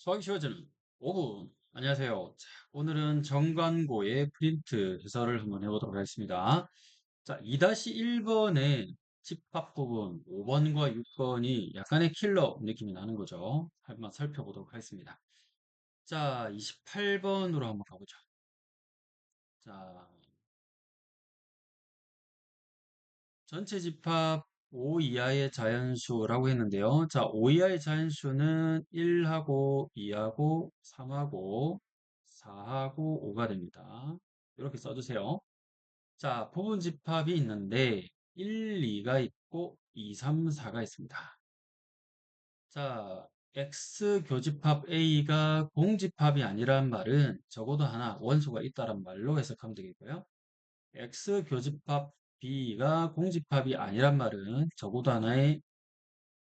수학이 쉬워지는 5분. 안녕하세요. 자, 오늘은 정관고의 프린트 해설을 한번 해보도록 하겠습니다. 자, 2-1번의 집합 부분 5번과 6번이 약간의 킬러 느낌이 나는 거죠. 한번 살펴보도록 하겠습니다. 자, 28번으로 한번 가보죠. 자, 전체 집합 5 이하의 자연수라고 했는데요. 자, 5 이하의 자연수는 1하고 2하고 3하고 4하고 5가 됩니다. 이렇게 써주세요. 자, 부분 집합이 있는데 1, 2가 있고 2, 3, 4가 있습니다. 자, X 교집합 A가 공집합이 아니란 말은 적어도 하나 원소가 있다란 말로 해석하면 되겠고요. X 교집합 B가 공집합이 아니란 말은 적어도 하나의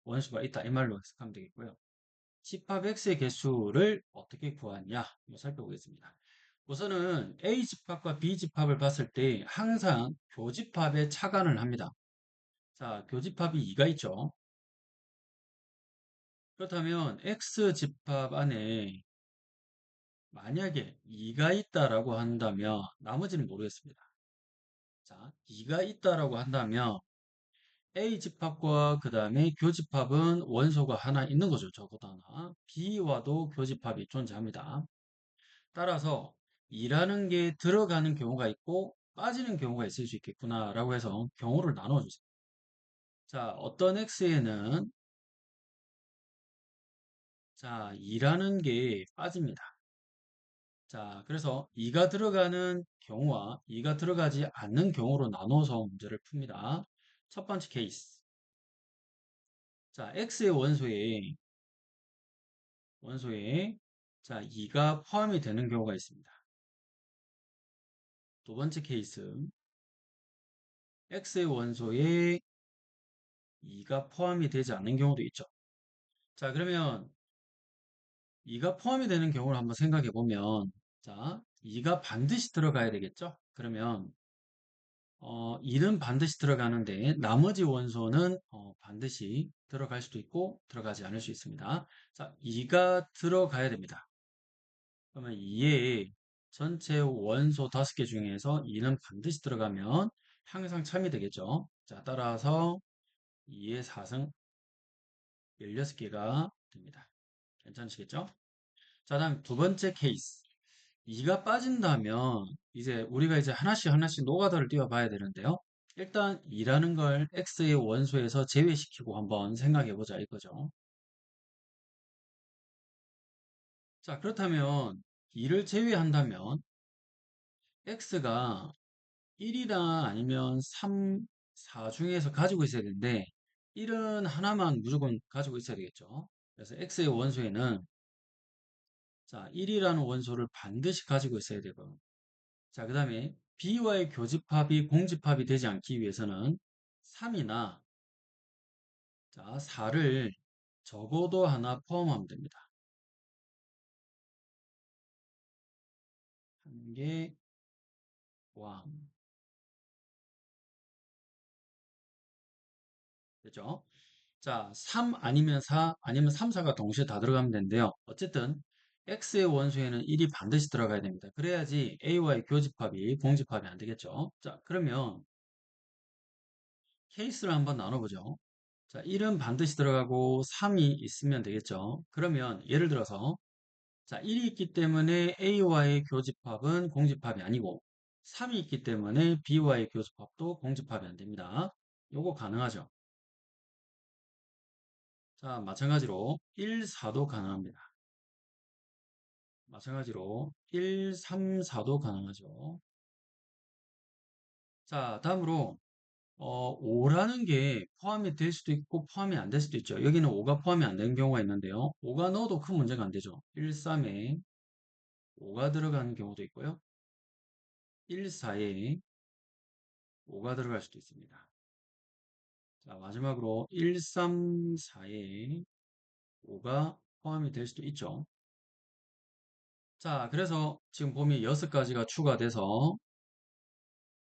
원수가 있다 이 말로 해석하면 되겠고요. 집합 X의 개수를 어떻게 구하냐 한번 살펴보겠습니다. 우선은 A 집합과 B 집합을 봤을 때 항상 교집합에 차관을 합니다. 자, 교집합이 2가 있죠. 그렇다면 X 집합 안에 만약에 2가 있다라고 한다면 나머지는 모르겠습니다. 자, 2가 있다라고 한다면 A 집합과 그 다음에 교집합은 원소가 하나 있는 거죠. 적어도 하나. B와도 교집합이 존재합니다. 따라서 2라는 게 들어가는 경우가 있고 빠지는 경우가 있을 수 있겠구나라고 해서 경우를 나눠주세요. 자, 어떤 X에는 자, 2라는 게 빠집니다. 자, 그래서 2가 들어가는 경우와 2가 들어가지 않는 경우로 나눠서 문제를 풉니다. 첫 번째 케이스. 자, X의 원소에 자, 2가 포함이 되는 경우가 있습니다. 두 번째 케이스. X의 원소에 2가 포함이 되지 않는 경우도 있죠. 자, 그러면 2가 포함이 되는 경우를 한번 생각해 보면, 자, 2가 반드시 들어가야 되겠죠? 그러면, 2는 반드시 들어가는데, 나머지 원소는 반드시 들어갈 수도 있고, 들어가지 않을 수 있습니다. 자, 2가 들어가야 됩니다. 그러면 2의 전체 원소 5개 중에서 2는 반드시 들어가면 항상 참이 되겠죠? 자, 따라서 2의 4승 16개가 됩니다. 괜찮으시겠죠? 자, 다음 두 번째 케이스. 2가 빠진다면 우리가 이제 하나씩 하나씩 노가다를 띄워 봐야 되는데요. 일단 2라는 걸 x의 원소에서 제외시키고 한번 생각해 보자 이거죠. 자, 그렇다면 2를 제외한다면 x가 1이나 아니면 3, 4 중에서 가지고 있어야 되는데 1은 하나만 무조건 가지고 있어야 되겠죠. 그래서 x의 원소에는 자, 1이라는 원소를 반드시 가지고 있어야 되고 자, 그 다음에 B와의 교집합이 공집합이 되지 않기 위해서는 3이나 자, 4를 적어도 하나 포함하면 됩니다. 한 개, 포함. 됐죠? 자, 3 아니면 4 아니면 3, 4가 동시에 다 들어가면 되는데요. 어쨌든 X의 원소에는 1이 반드시 들어가야 됩니다. 그래야지 A와의 교집합이 공집합이 안 되겠죠? 자, 그러면 케이스를 한번 나눠보죠. 자, 1은 반드시 들어가고 3이 있으면 되겠죠? 그러면 예를 들어서 자, 1이 있기 때문에 A와의 교집합은 공집합이 아니고 3이 있기 때문에 B와의 교집합도 공집합이 안 됩니다. 요거 가능하죠? 자, 마찬가지로 1, 4도 가능합니다. 마찬가지로 1, 3, 4도 가능하죠. 자, 다음으로 5라는 게 포함이 될 수도 있고 포함이 안 될 수도 있죠. 여기는 5가 포함이 안 되는 경우가 있는데요. 5가 넣어도 큰 문제가 안 되죠. 1, 3에 5가 들어가는 경우도 있고요. 1, 4에 5가 들어갈 수도 있습니다. 자, 마지막으로 1, 3, 4에 5가 포함이 될 수도 있죠. 자, 그래서 지금 봄이 6가지가 추가돼서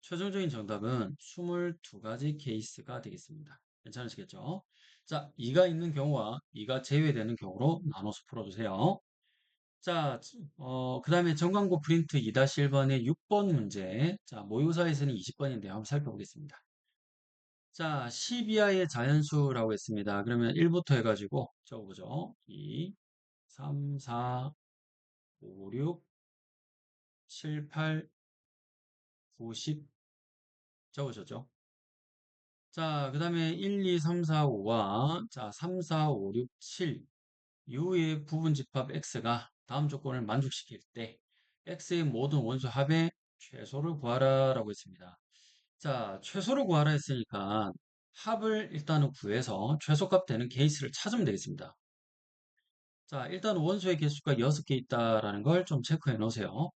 최종적인 정답은 22가지 케이스가 되겠습니다. 괜찮으시겠죠? 자, 2가 있는 경우와 2가 제외되는 경우로 나눠서 풀어주세요. 자, 그 다음에 정광고 프린트 2-1번의 6번 문제. 자, 모의고사에서는 20번인데 한번 살펴보겠습니다. 자, 10 이하의 자연수라고 했습니다. 그러면 1부터 해가지고 적어보죠. 2, 3, 4, 5, 6, 7, 8, 9, 10 적으셨죠? 자, 그 다음에 1, 2, 3, 4, 5와 자, 3, 4, 5, 6, 7 U의 부분집합 X가 다음 조건을 만족시킬 때 X의 모든 원소 합의 최소를 구하라 라고 했습니다. 자, 최소를 구하라 했으니까 합을 일단은 구해서 최소값 되는 케이스를 찾으면 되겠습니다. 자, 일단 원소의 개수가 6개 있다라는 걸 좀 체크해 놓으세요.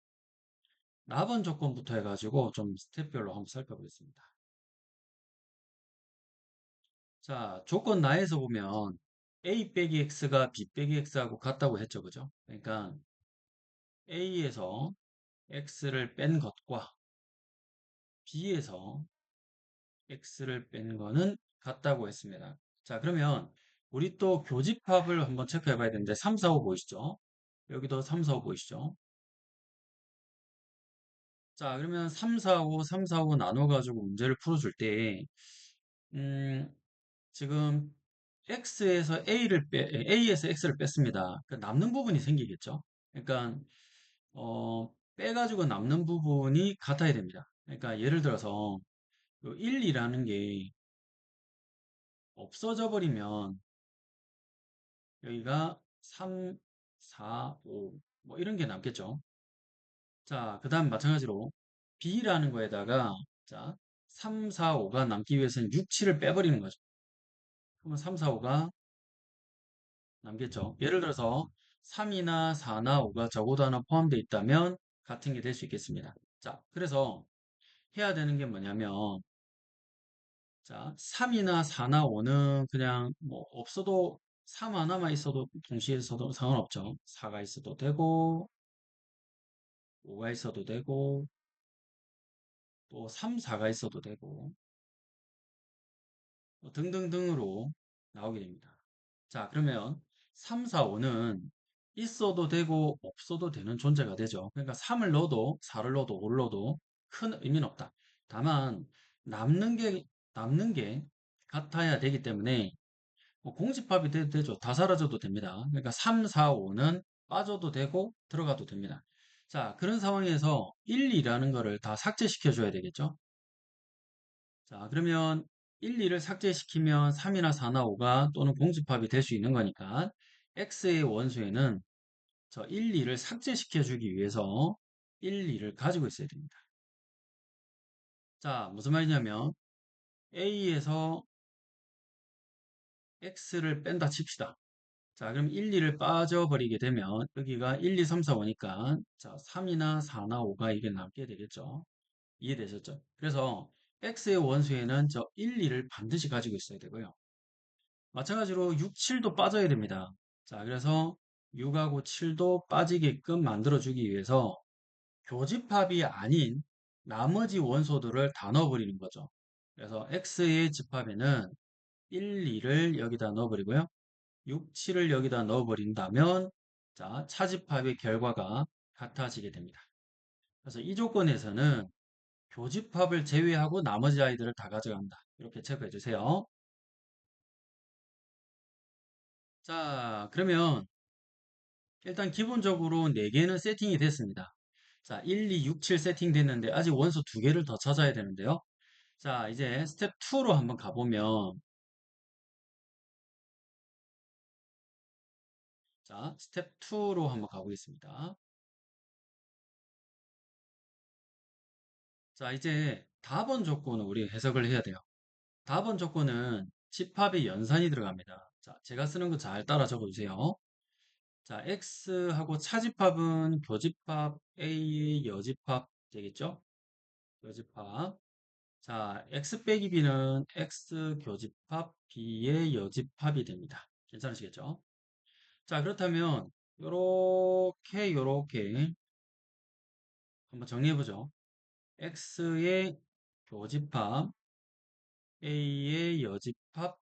납은 조건부터 해가지고 좀 스텝별로 한번 살펴보겠습니다. 자, 조건 나에서 보면 A 빼기 X가 B 빼기 X하고 같다고 했죠. 그죠? 그러니까 A에서 X를 뺀 것과 B에서 X를 뺀 거는 같다고 했습니다. 자, 그러면 우리 또 교집합을 한번 체크해 봐야 되는데 3, 4, 5 보이시죠? 여기도 3, 4, 5 보이시죠? 자, 그러면 3, 4, 5, 3, 4, 5 나눠가지고 문제를 풀어줄 때, 음, 지금 A에서 X를 뺐습니다. 그러니까 남는 부분이 생기겠죠? 그러니까, 빼가지고 남는 부분이 같아야 됩니다. 그러니까 예를 들어서, 1이라는 게 없어져 버리면 여기가 3, 4, 5, 뭐 이런 게 남겠죠? 자, 그 다음 마찬가지로 B라는 거에다가, 자, 3, 4, 5가 남기 위해서는 6, 7을 빼버리는 거죠. 그러면 3, 4, 5가 남겠죠. 예를 들어서 3이나 4나 5가 적어도 하나 포함되어 있다면 같은 게 될 수 있겠습니다. 자, 그래서 해야 되는 게 뭐냐면 자, 3이나 4나 5는 그냥 뭐 없어도 3 하나만 있어도 동시에 있어도 상관없죠. 4가 있어도 되고 5가 있어도 되고 또 3, 4가 있어도 되고 뭐 등등등으로 나오게 됩니다. 자, 그러면 3, 4, 5는 있어도 되고 없어도 되는 존재가 되죠. 그러니까 3을 넣어도 4를 넣어도 5를 넣어도 큰 의미는 없다. 다만 남는 게 남는 게 같아야 되기 때문에 뭐 공집합이 돼도 되죠. 다 사라져도 됩니다. 그러니까 3, 4, 5는 빠져도 되고 들어가도 됩니다. 자, 그런 상황에서 1, 2라는 거를 다 삭제시켜 줘야 되겠죠. 자, 그러면 1, 2를 삭제시키면 3이나 4나 5가 또는 공집합이 될 수 있는 거니까 x의 원소에는 저 1, 2를 삭제시켜 주기 위해서 1, 2를 가지고 있어야 됩니다. 자, 무슨 말이냐면 a에서 x를 뺀다 칩시다. 자, 그럼 1, 2를 빠져버리게 되면 여기가 1, 2, 3, 4, 5니까 자, 3이나 4나 5가 이게 남게 되겠죠. 이해되셨죠? 그래서 x의 원소에는 저 1, 2를 반드시 가지고 있어야 되고요. 마찬가지로 6, 7도 빠져야 됩니다. 자, 그래서 6하고 7도 빠지게끔 만들어주기 위해서 교집합이 아닌 나머지 원소들을 다 넣어버리는 거죠. 그래서 x의 집합에는 1, 2를 여기다 넣어버리고요. 6, 7을 여기다 넣어버린다면 자, 차집합의 결과가 같아지게 됩니다. 그래서 이 조건에서는 교집합을 제외하고 나머지 아이들을 다 가져간다. 이렇게 체크해 주세요. 자, 그러면 일단 기본적으로 4개는 세팅이 됐습니다. 자, 1, 2, 6, 7 세팅됐는데 아직 원소 2개를 더 찾아야 되는데요. 자, 이제 스텝 2로 한번 가보면 자, 스텝 2로 한번 가보겠습니다. 자, 이제 답원 조건을 우리 해석을 해야 돼요. 답원 조건은 집합의 연산이 들어갑니다. 자, 제가 쓰는 거 잘 따라 적어주세요. 자, X하고 차집합은 교집합 A의 여집합 되겠죠? 여집합. 자, x 빼기 b는 x 교집합 b의 여집합이 됩니다. 괜찮으시겠죠? 자, 그렇다면 요렇게 한번 정리해 보죠. x의 교집합 a의 여집합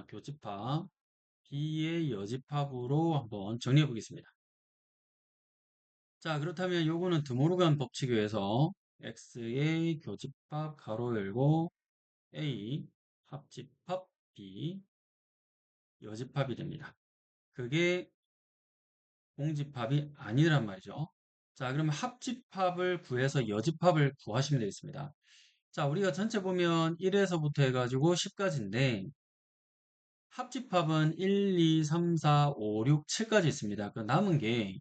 교집합, B의 여집합으로 한번 정리해 보겠습니다. 자, 그렇다면 요거는 드모르간 법칙에 의해서 X의 교집합 가로 열고 A 합집합 B 여집합이 됩니다. 그게 공집합이 아니란 말이죠. 자, 그러면 합집합을 구해서 여집합을 구하시면 되겠습니다. 자, 우리가 전체 보면 1에서부터 해가지고 10까지인데 합집합은 1, 2, 3, 4, 5, 6, 7까지 있습니다. 그 남은 게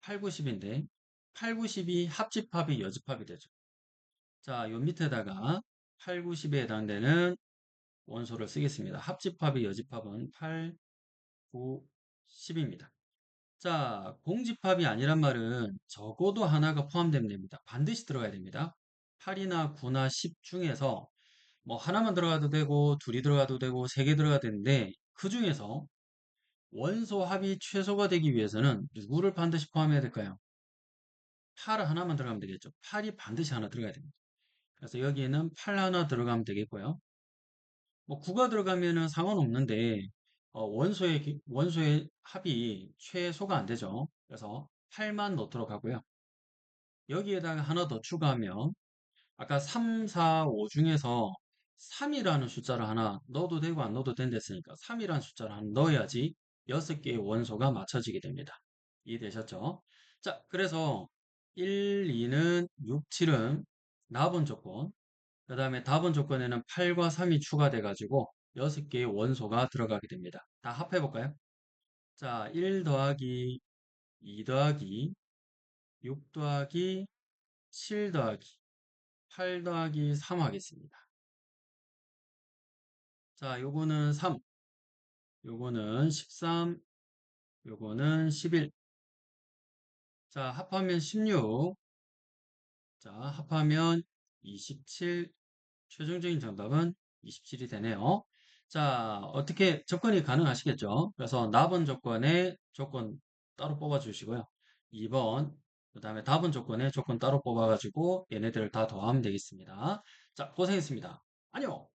8, 90인데 8, 90이 합집합이 여집합이 되죠. 자, 요 밑에다가 8, 90에 해당되는 원소를 쓰겠습니다. 합집합이 여집합은 8, 9, 10입니다. 자, 공집합이 아니란 말은 적어도 하나가 포함되면 됩니다. 반드시 들어가야 됩니다. 8이나 9나 10 중에서 뭐 하나만 들어가도 되고 둘이 들어가도 되고 세 개 들어가도 되는데 그 중에서 원소 합이 최소가 되기 위해서는 누구를 반드시 포함해야 될까요? 8 하나만 들어가면 되겠죠. 8이 반드시 하나 들어가야 됩니다. 그래서 여기에는 8 하나 들어가면 되겠고요. 뭐 9가 들어가면은 상관없는데 원소의 합이 최소가 안 되죠. 그래서 8만 넣도록 하고요. 여기에다가 하나 더 추가하면 아까 3, 4, 5 중에서 3이라는 숫자를 하나 넣어도 되고 안 넣어도 된댔으니까 3이라는 숫자를 하나 넣어야지 6개의 원소가 맞춰지게 됩니다. 이해되셨죠? 자, 그래서 1, 2는 6, 7은 나번 조건, 그 다음에 답은 조건에는 8과 3이 추가돼가지고 6개의 원소가 들어가게 됩니다. 다 합해볼까요? 자, 1 더하기 2 더하기 6 더하기 7 더하기 8 더하기 3 하겠습니다. 자, 요거는 3, 요거는 13, 요거는 11. 자, 합하면 16. 자, 합하면 27. 최종적인 정답은 27이 되네요. 자, 어떻게 접근이 가능하시겠죠? 그래서 납은 조건에 조건 따로 뽑아 주시고요. 2번, 그 다음에 답은 조건에 조건 따로 뽑아가지고 얘네들을 다 더하면 되겠습니다. 자, 고생했습니다. 안녕!